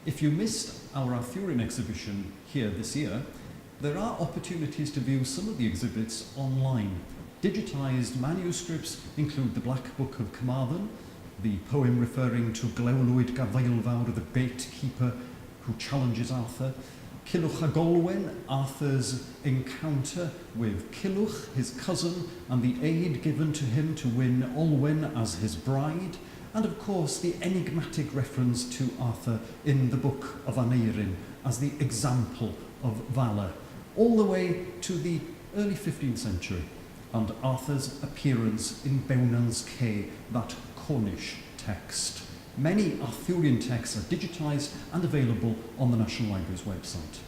If you missed our Arthurian exhibition here this year, there are opportunities to view some of the exhibits online. Digitised manuscripts include the Black Book of Carmarthen, the poem referring to Glewlwyd Gafaelfawr, the gatekeeper who challenges Arthur, Culhwch ag Olwen, Arthur's encounter with Culhwch, his cousin, and the aid given to him to win Olwen as his bride, and of course the enigmatic reference to Arthur in the Book of Aneirin as the example of valour, all the way to the early 15th century, and Arthur's appearance in Bewnans Cay, that Cornish text. Many Arthurian texts are digitised and available on the National Library's website.